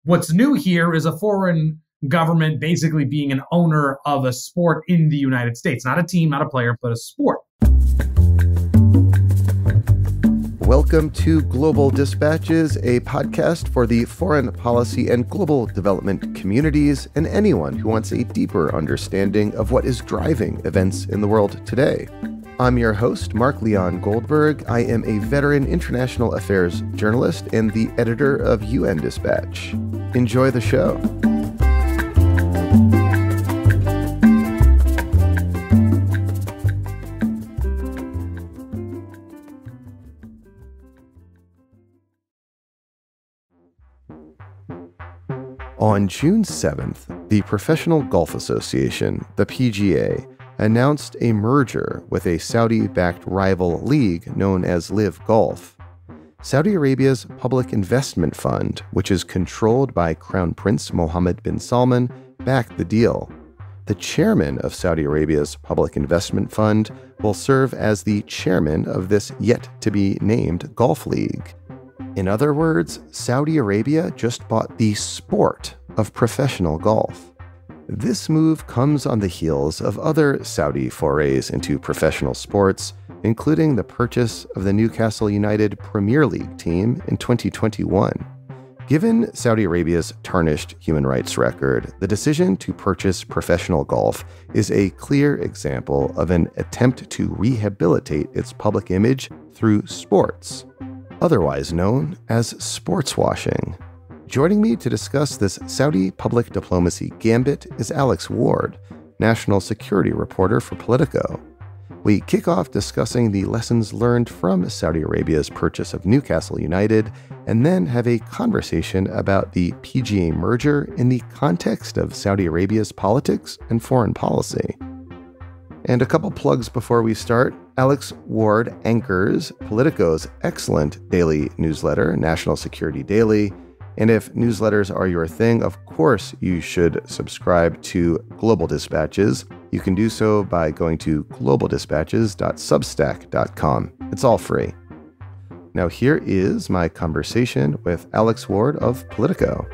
What's new here is a foreign government basically being an owner of a sport in the United States. Not a team, not a player, but a sport. Welcome to Global Dispatches, a podcast for the foreign policy and global development communities and anyone who wants a deeper understanding of what is driving events in the world today. I'm your host, Mark Leon Goldberg. I am a veteran international affairs journalist and the editor of UN Dispatch. Enjoy the show. On June 7th, the Professional Golf Association, the PGA, announced a merger with a Saudi-backed rival league known as LIV Golf. Saudi Arabia's public investment fund, which is controlled by Crown Prince Mohammad bin Salman, backed the deal. The chairman of Saudi Arabia's public investment fund will serve as the chairman of this yet-to-be-named golf league. In other words, Saudi Arabia just bought the sport of professional golf. This move comes on the heels of other Saudi forays into professional sports, including the purchase of the Newcastle United Premier League team in 2021. Given Saudi Arabia's tarnished human rights record, the decision to purchase professional golf is a clear example of an attempt to rehabilitate its public image through sports, otherwise known as sportswashing. Joining me to discuss this Saudi public diplomacy gambit is Alex Ward, national security reporter for Politico. We kick off discussing the lessons learned from Saudi Arabia's purchase of Newcastle United, and then have a conversation about the PGA merger in the context of Saudi Arabia's politics and foreign policy. And a couple plugs before we start. Alex Ward anchors Politico's excellent daily newsletter, National Security Daily. And if newsletters are your thing, of course you should subscribe to Global Dispatches. You can do so by going to globaldispatches.substack.com. It's all free. Now here is my conversation with Alex Ward of Politico.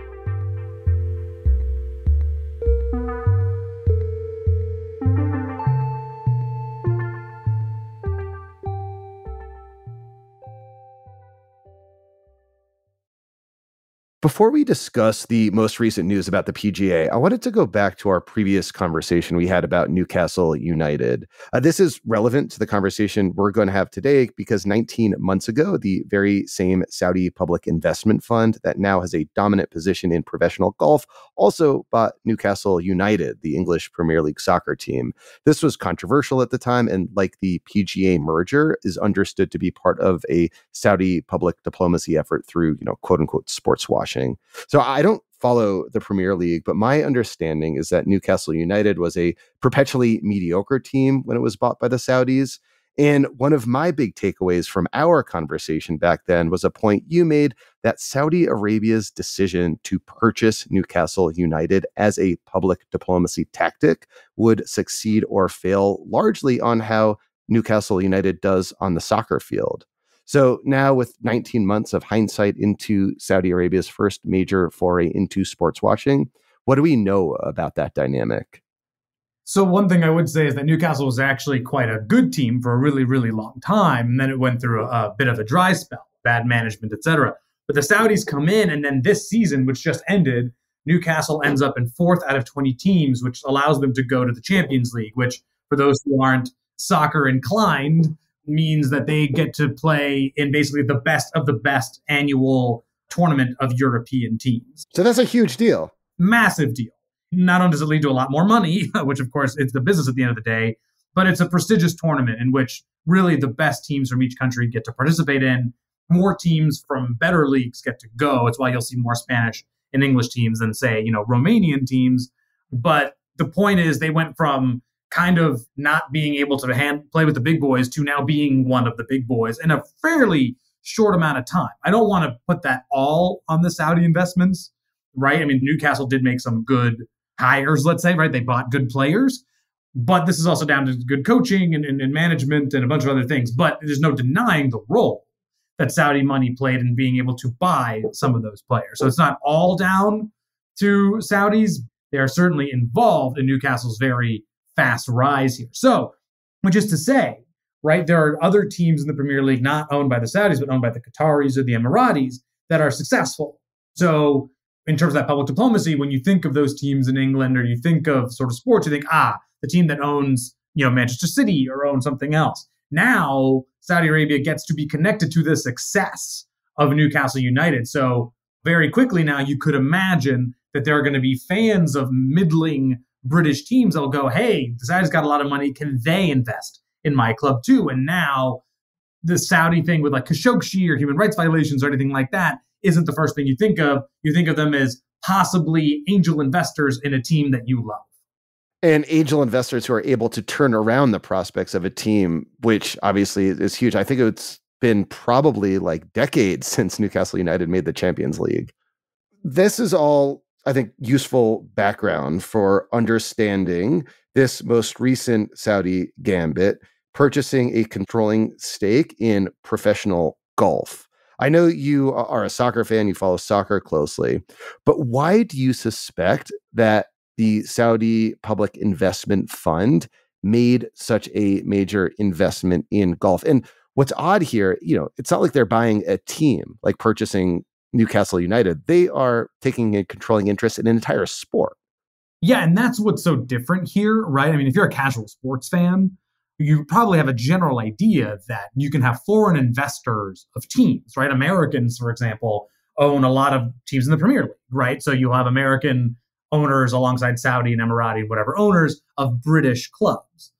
Before we discuss the most recent news about the PGA, I wanted to go back to our previous conversation we had about Newcastle United. This is relevant to the conversation we're going to have today because 19 months ago, the very same Saudi public investment fund that now has a dominant position in professional golf also bought Newcastle United, the English Premier League soccer team. This was controversial at the time, and like the PGA merger, is understood to be part of a Saudi public diplomacy effort through, quote unquote, sports washing. So I don't follow the Premier League, but my understanding is that Newcastle United was a perpetually mediocre team when it was bought by the Saudis. And one of my big takeaways from our conversation back then was a point you made that Saudi Arabia's decision to purchase Newcastle United as a public diplomacy tactic would succeed or fail largely on how Newcastle United does on the soccer field. So now with 19 months of hindsight into Saudi Arabia's first major foray into sports washing, what do we know about that dynamic? So one thing I would say is that Newcastle was actually quite a good team for a really, really long time. And then it went through a bit of a dry spell, bad management, etc. But the Saudis come in, and then this season, which just ended, Newcastle ends up in 4th out of 20 teams, which allows them to go to the Champions League, which for those who aren't soccer inclined, means that they get to play in basically the best of the best annual tournament of European teams. So that's a huge deal. Massive deal. Not only does it lead to a lot more money, which of course it's the business at the end of the day, but it's a prestigious tournament in which really the best teams from each country get to participate in. More teams from better leagues get to go. It's why you'll see more Spanish and English teams than, say, Romanian teams. But the point is they went from kind of not being able to play with the big boys to now being one of the big boys in a fairly short amount of time. I don't want to put that all on the Saudi investments, right? I mean, Newcastle did make some good hires, let's say, right? They bought good players, but this is also down to good coaching and management and a bunch of other things. But there's no denying the role that Saudi money played in being able to buy some of those players. So it's not all down to Saudis. They are certainly involved in Newcastle's very fast rise here. So, which is to say, right, there are other teams in the Premier League not owned by the Saudis, but owned by the Qataris or the Emiratis that are successful. So in terms of that public diplomacy, when you think of those teams in England or you think of sort of sports, you think, the team that owns, Manchester City or owns something else. Now, Saudi Arabia gets to be connected to the success of Newcastle United. So very quickly now, you could imagine that there are going to be fans of middling British teams that will go, hey, the Saudis got a lot of money. Can they invest in my club too? And now the Saudi thing with like Khashoggi or human rights violations or anything like that isn't the first thing you think of. You think of them as possibly angel investors in a team that you love. And angel investors who are able to turn around the prospects of a team, which obviously is huge. I think it's been probably like decades since Newcastle United made the Champions League. This is all, I think, useful background for understanding this most recent Saudi gambit, purchasing a controlling stake in professional golf. I know you are a soccer fan, you follow soccer closely, but why do you suspect that the Saudi Public Investment Fund made such a major investment in golf? And what's odd here, it's not like they're buying a team, like purchasing Newcastle United. They are taking a controlling interest in an entire sport. Yeah, and that's what's so different here, right? I mean, if you're a casual sports fan, you probably have a general idea that you can have foreign investors of teams, right? Americans, for example, own a lot of teams in the Premier League, right? So you'll have American owners alongside Saudi and Emirati, whatever, owners of British clubs.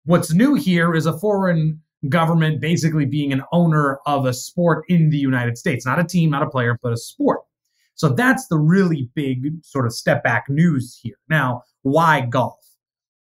What's new here is a foreign government basically being an owner of a sport in the United States, not a team, not a player, but a sport. So that's the really big sort of step back news here. Now, why golf?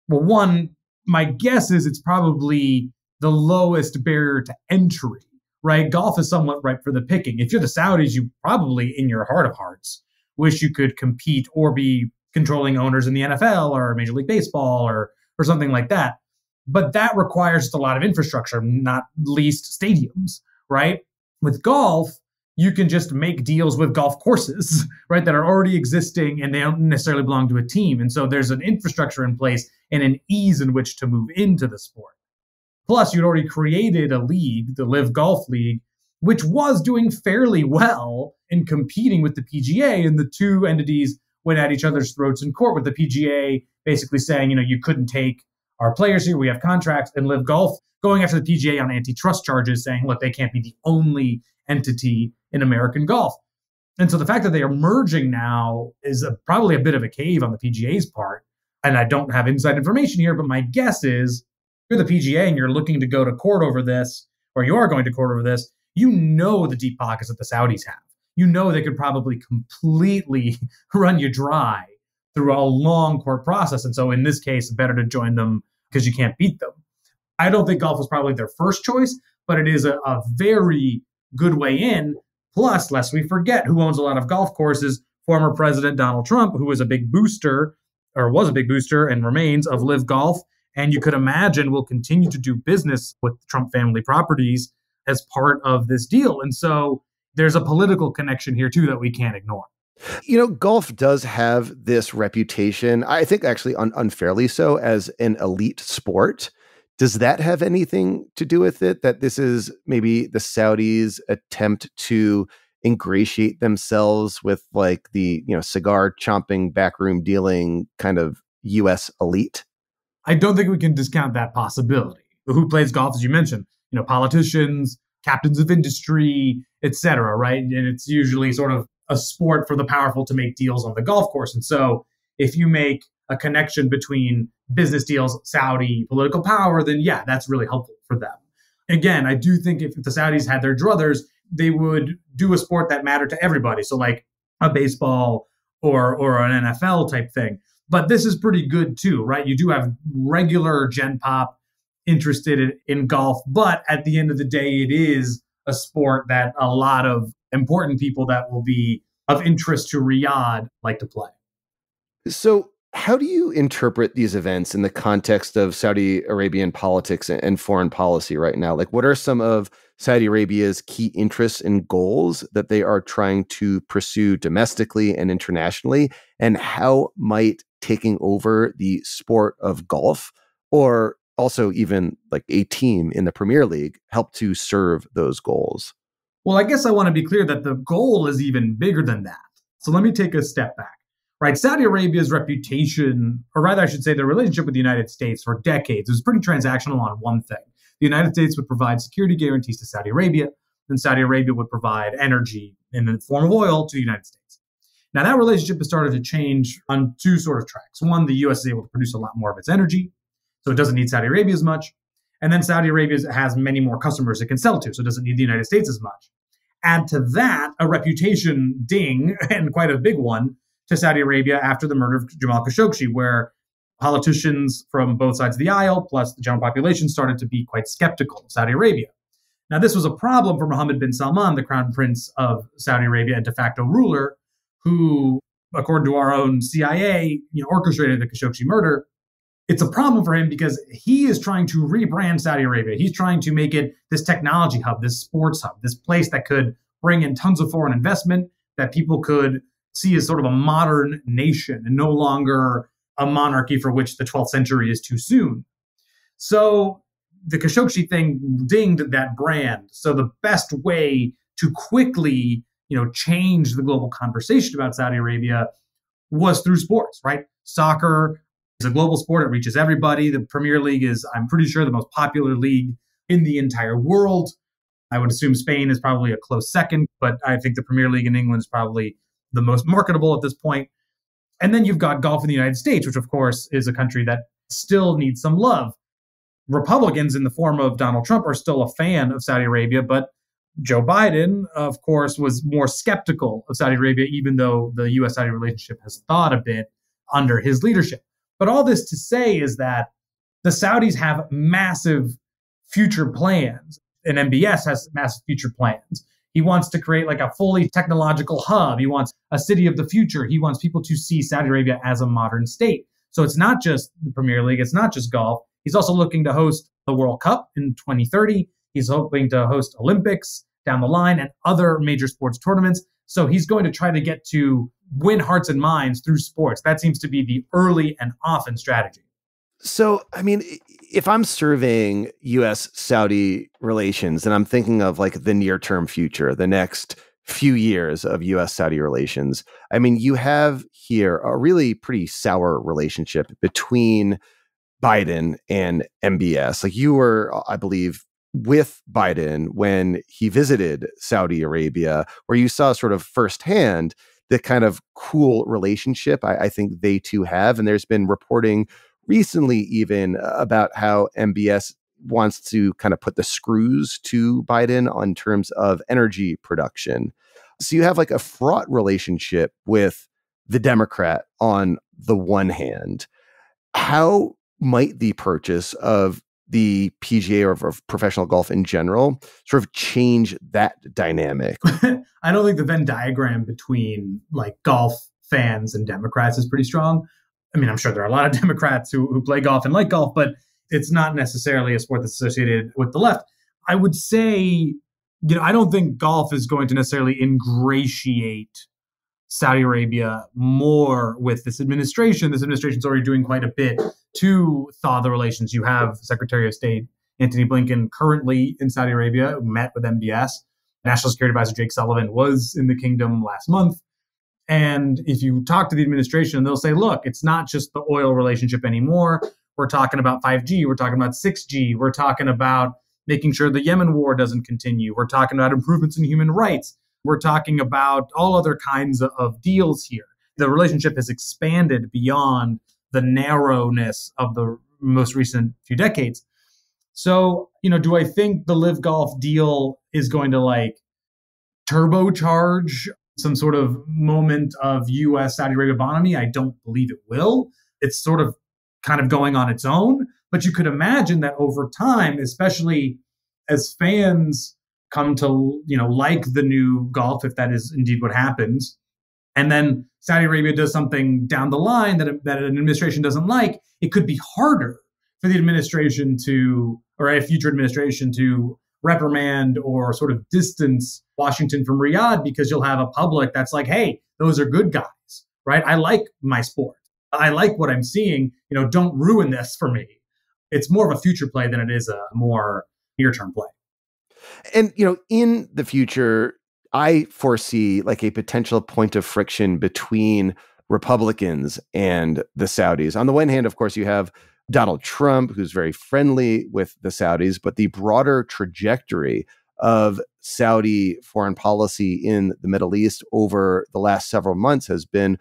Well, one, my guess is it's probably the lowest barrier to entry, right? Golf is somewhat ripe for the picking. If you're the Saudis, you probably, in your heart of hearts, wish you could compete or be controlling owners in the NFL or Major League Baseball or something like that. But that requires just a lot of infrastructure, not least stadiums, right? With golf, you can just make deals with golf courses, right, that are already existing and they don't necessarily belong to a team. And so there's an infrastructure in place and an ease in which to move into the sport. Plus, you'd already created a league, the LIV Golf League, which was doing fairly well in competing with the PGA, and the two entities went at each other's throats in court, with the PGA basically saying, you couldn't take our players here, we have contracts, and LIV Golf going after the PGA on antitrust charges, saying, look, they can't be the only entity in American golf. And so the fact that they are merging now is probably a bit of a cave on the PGA's part. And I don't have inside information here, but my guess is if you're the PGA and you're looking to go to court over this, or you are going to court over this, the deep pockets that the Saudis have. They could probably completely run you dry through a long court process. And so in this case, better to join them because you can't beat them. I don't think golf was probably their first choice, but it is a very good way in. Plus, lest we forget who owns a lot of golf courses, former President Donald Trump, who was a big booster and remains of LIV Golf. And you could imagine will continue to do business with Trump family properties as part of this deal. And so there's a political connection here, too, that we can't ignore. Golf does have this reputation, I think actually unfairly so, as an elite sport. Does that have anything to do with it, that this is maybe the Saudis' attempt to ingratiate themselves with like the, cigar chomping, backroom dealing kind of U.S. elite? I don't think we can discount that possibility. Who plays golf, as you mentioned? Politicians, captains of industry, etc., right? And it's usually sort of a sport for the powerful to make deals on the golf course. And so if you make a connection between business deals, Saudi, political power, then yeah, that's really helpful for them. Again, I do think if the Saudis had their druthers, they would do a sport that mattered to everybody. So like a baseball or an NFL type thing. But this is pretty good too, right? You do have regular Gen Pop interested in golf, but at the end of the day, it is a sport that a lot of important people that will be of interest to Riyadh like to play. So how do you interpret these events in the context of Saudi Arabian politics and foreign policy right now? Like, what are some of Saudi Arabia's key interests and goals that they are trying to pursue domestically and internationally? And how might taking over the sport of golf, or also even like a team in the Premier League, help to serve those goals? Well, I guess I want to be clear that the goal is even bigger than that. So let me take a step back. Right, Saudi Arabia's reputation, or rather I should say their relationship with the United States for decades, was pretty transactional on one thing. The United States would provide security guarantees to Saudi Arabia, and Saudi Arabia would provide energy in the form of oil to the United States. Now that relationship has started to change on two sort of tracks. One, the US is able to produce a lot more of its energy, so it doesn't need Saudi Arabia as much. And then Saudi Arabia has many more customers it can sell to, so it doesn't need the United States as much. Add to that a reputation ding, and quite a big one, to Saudi Arabia after the murder of Jamal Khashoggi, where politicians from both sides of the aisle, plus the general population, started to be quite skeptical of Saudi Arabia. Now, this was a problem for Mohammed bin Salman, the crown prince of Saudi Arabia and de facto ruler, who, according to our own CIA, orchestrated the Khashoggi murder. It's a problem for him because he is trying to rebrand Saudi Arabia. He's trying to make it this technology hub, this sports hub, this place that could bring in tons of foreign investment, that people could see as sort of a modern nation and no longer a monarchy for which the 12th century is too soon. So the Khashoggi thing dinged that brand. So the best way to quickly, change the global conversation about Saudi Arabia was through sports, right? Soccer is a global sport. It reaches everybody. The Premier League is, I'm pretty sure, the most popular league in the entire world. I would assume Spain is probably a close second, but I think the Premier League in England is probably the most marketable at this point. And then you've got golf in the United States, which of course is a country that still needs some love. Republicans in the form of Donald Trump are still a fan of Saudi Arabia, but Joe Biden, of course, was more skeptical of Saudi Arabia, even though the U.S.-Saudi relationship has thawed a bit under his leadership. But all this to say is that the Saudis have massive future plans, and MBS has massive future plans. He wants to create like a fully technological hub. He wants a city of the future. He wants people to see Saudi Arabia as a modern state. So it's not just the Premier League. It's not just golf. He's also looking to host the World Cup in 2030. He's hoping to host Olympics down the line and other major sports tournaments. So he's going to try to get to win hearts and minds through sports. That seems to be the early and often strategy. So, I mean, if I'm surveying U.S.-Saudi relations and I'm thinking of like the near-term future, the next few years of U.S.-Saudi relations, I mean, you have here a really pretty sour relationship between Biden and MBS. Like you were, I believe, with Biden when he visited Saudi Arabia, where you saw sort of firsthand the kind of cool relationship I think they two have. And there's been reporting recently even about how MBS wants to kind of put the screws to Biden on terms of energy production. So you have like a fraught relationship with the Democrat on the one hand. How might the purchase of the PGA or of professional golf in general sort of change that dynamic? I don't think the Venn diagram between like golf fans and Democrats is pretty strong. I mean, I'm sure there are a lot of Democrats who play golf and like golf, but it's not necessarily a sport that's associated with the left. I would say, I don't think golf is going to necessarily ingratiate Saudi Arabia more with this administration. This administration's already doing quite a bit to thaw the relations. You have Secretary of State Antony Blinken currently in Saudi Arabia, who met with MBS. National Security Advisor Jake Sullivan was in the kingdom last month. And if you talk to the administration, they'll say, look, it's not just the oil relationship anymore. We're talking about 5G. We're talking about 6G. We're talking about making sure the Yemen war doesn't continue. We're talking about improvements in human rights. We're talking about all other kinds of deals here. The relationship has expanded beyond the narrowness of the most recent few decades. So, do I think the LIV Golf deal is going to like turbocharge some sort of moment of U.S. Saudi Arabia bonhomie? I don't believe it will. It's sort of kind of going on its own. But you could imagine that over time, especially as fans come to, like the new golf, if that is indeed what happens, and then Saudi Arabia does something down the line that an administration doesn't like, it could be harder for the administration to, or a future administration to reprimand or sort of distance Washington from Riyadh, because you'll have a public that's like, hey, those are good guys, right? I like my sport. I like what I'm seeing. Don't ruin this for me. It's more of a future play than it is a more near-term play. And, in the future, I foresee like a potential point of friction between Republicans and the Saudis. On the one hand, of course, you have Donald Trump, who's very friendly with the Saudis, but the broader trajectory of Saudi foreign policy in the Middle East over the last several months has been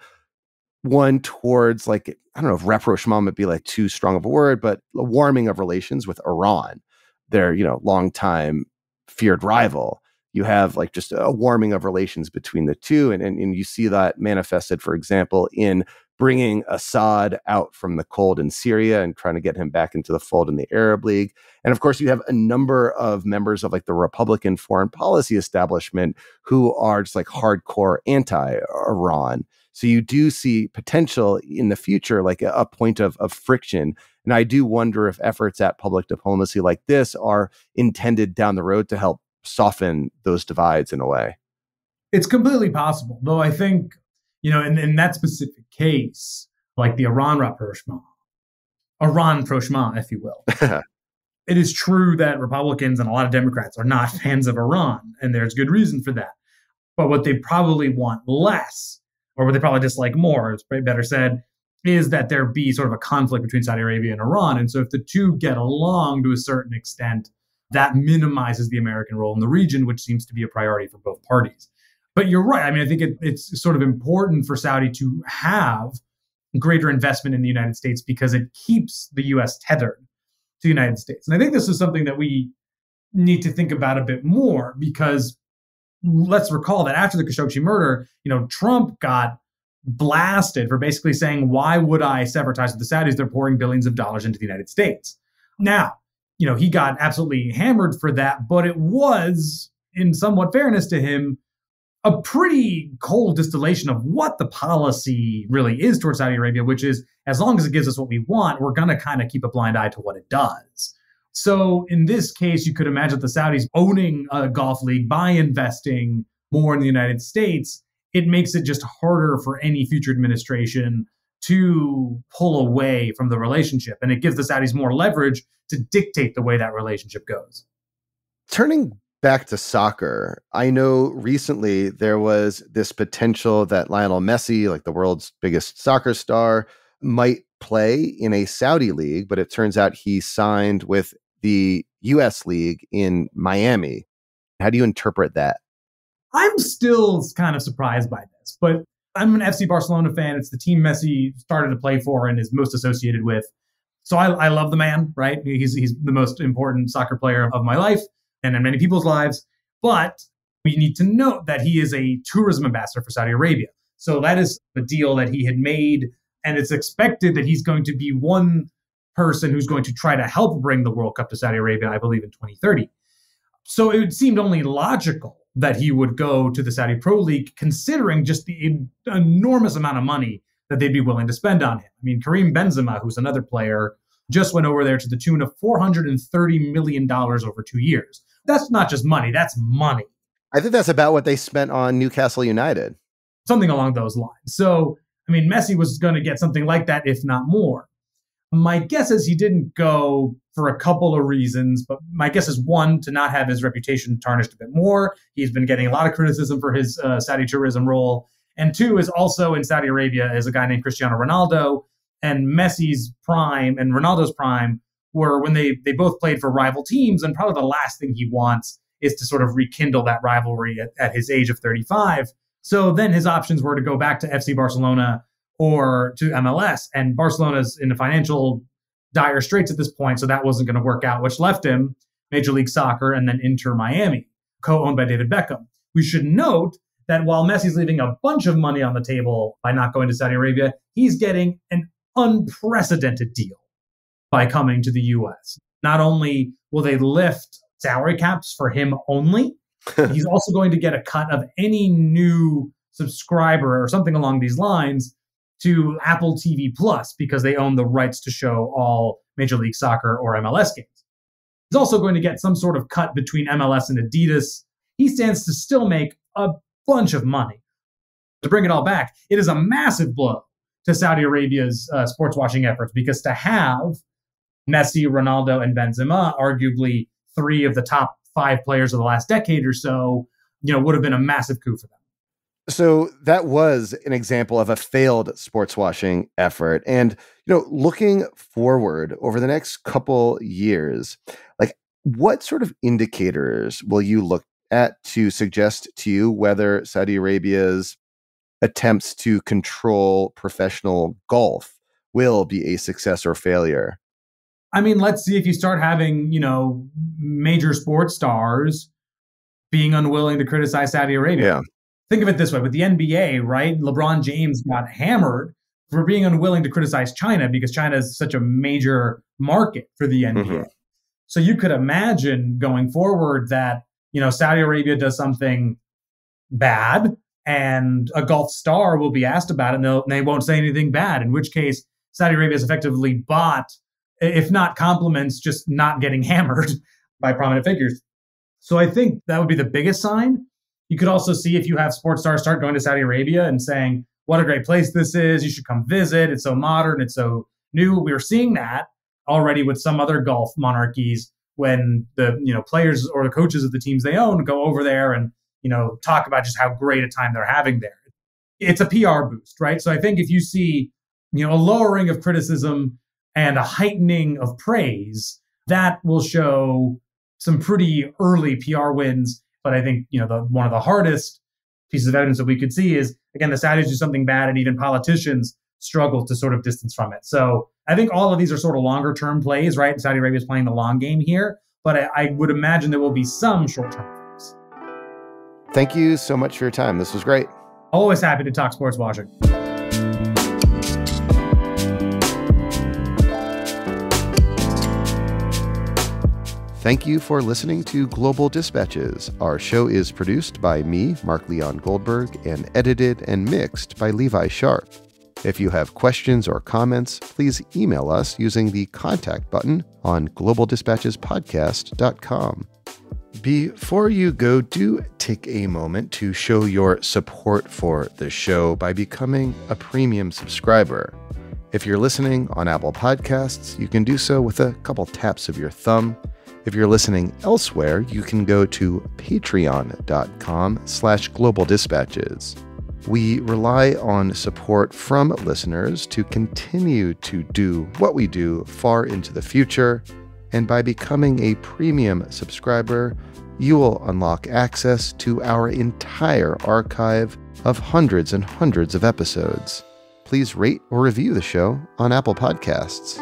one towards, like, I don't know if rapprochement would be like too strong of a word, but a warming of relations with Iran, their, longtime feared rival. You have like just a warming of relations between the two. And you see that manifested, for example, in bringing Assad out from the cold in Syria and trying to get him back into the fold in the Arab League. And of course, you have a number of members of like the Republican foreign policy establishment who are just like hardcore anti-Iran. So you do see potential in the future, like a point of friction. And I do wonder if efforts at public diplomacy like this are intended down the road to help soften those divides in a way. It's completely possible, though I think, in that specific case, like the Iran rapprochement, if you will, it is true that Republicans and a lot of Democrats are not fans of Iran, and there's good reason for that. But what they probably want less, or what they probably dislike more, it's better said, is that there be sort of a conflict between Saudi Arabia and Iran. And so if the two get along to a certain extent, that minimizes the American role in the region, which seems to be a priority for both parties. But you're right. I mean, I think it's sort of important for Saudi to have greater investment in the United States because it keeps the U.S. tethered to the United States. And I think this is something that we need to think about a bit more, because let's recall that after the Khashoggi murder, Trump got blasted for basically saying, why would I sever ties with the Saudis? They're pouring billions of dollars into the United States. Now, he got absolutely hammered for that, but it was, in somewhat fairness to him, a pretty cold distillation of what the policy really is towards Saudi Arabia, which is, as long as it gives us what we want, we're going to kind of keep a blind eye to what it does. So in this case, you could imagine the Saudis owning a golf league by investing more in the United States. It makes it just harder for any future administration to pull away from the relationship. And it gives the Saudis more leverage to dictate the way that relationship goes. Turning back to soccer, I know recently there was this potential that Lionel Messi, like the world's biggest soccer star, might play in a Saudi league, but it turns out he signed with the US league in Miami. How do you interpret that? I'm still kind of surprised by this, but I'm an FC Barcelona fan. It's the team Messi started to play for and is most associated with. So I love the man, right? He's the most important soccer player of my life and in many people's lives. But we need to note that he is a tourism ambassador for Saudi Arabia. So that is a deal that he had made, and it's expected that he's going to be one person who's going to try to help bring the World Cup to Saudi Arabia, I believe, in 2030. So it seemed only logical that he would go to the Saudi Pro League, considering just the enormous amount of money that they'd be willing to spend on him. I mean, Karim Benzema, who's another player, just went over there to the tune of $430 million over 2 years. That's not just money, that's money. I think that's about what they spent on Newcastle United. Something along those lines. So, I mean, Messi was going to get something like that, if not more. My guess is he didn't go for a couple of reasons, but my guess is, one, to not have his reputation tarnished a bit more. He's been getting a lot of criticism for his Saudi tourism role. And two is also in Saudi Arabia is a guy named Cristiano Ronaldo, and Messi's prime and Ronaldo's prime were when they both played for rival teams. And probably the last thing he wants is to sort of rekindle that rivalry at his age of 35. So then his options were to go back to FC Barcelona or to MLS. And Barcelona's in the financial dire straits at this point, so that wasn't going to work out, which left him Major League Soccer and then Inter Miami, co-owned by David Beckham. We should note that while Messi's leaving a bunch of money on the table by not going to Saudi Arabia, he's getting an unprecedented deal by coming to the U.S. Not only will they lift salary caps for him only, he's also going to get a cut of any new subscriber or something along these lines to Apple TV Plus, because they own the rights to show all Major League Soccer or MLS games. He's also going to get some sort of cut between MLS and Adidas. He stands to still make a bunch of money. To bring it all back, it is a massive blow to Saudi Arabia's sports washing efforts, because to have Messi, Ronaldo, and Benzema, arguably 3 of the top 5 players of the last decade or so, would have been a massive coup for them. So that was an example of a failed sports washing effort. And, looking forward over the next couple years, like, what sort of indicators will you look at to suggest to you whether Saudi Arabia's attempts to control professional golf will be a success or failure? I mean, let's see if you start having, major sports stars being unwilling to criticize Saudi Arabia. Yeah. Think of it this way. With the NBA, right? LeBron James got hammered for being unwilling to criticize China because China is such a major market for the NBA. Mm-hmm. So you could imagine going forward that, Saudi Arabia does something bad and a golf star will be asked about it and they won't say anything bad, in which case Saudi Arabia has effectively bought, if not compliments, just not getting hammered by prominent figures. So I think that would be the biggest sign. You could also see if you have sports stars start going to Saudi Arabia and saying, what a great place this is. You should come visit. It's so modern. It's so new. We were seeing that already with some other Gulf monarchies when the players or the coaches of the teams they own go over there and talk about just how great a time they're having there. It's a PR boost, right? So I think if you see a lowering of criticism and a heightening of praise, that will show some pretty early PR wins. But I think one of the hardest pieces of evidence that we could see is, again, the Saudis do something bad and even politicians struggle to sort of distance from it. So I think all of these are sort of longer term plays, right? And Saudi Arabia is playing the long game here, but I would imagine there will be some short term things. Thank you so much for your time. This was great. Always happy to talk sports washing. Thank you for listening to Global Dispatches. Our show is produced by me, Mark Leon Goldberg, and edited and mixed by Levi Sharp. If you have questions or comments, please email us using the contact button on globaldispatchespodcast.com. Before you go, do take a moment to show your support for the show by becoming a premium subscriber. If you're listening on Apple Podcasts, you can do so with a couple taps of your thumb. If you're listening elsewhere, you can go to patreon.com/globaldispatches. We rely on support from listeners to continue to do what we do far into the future. And by becoming a premium subscriber, you will unlock access to our entire archive of hundreds and hundreds of episodes. Please rate or review the show on Apple Podcasts.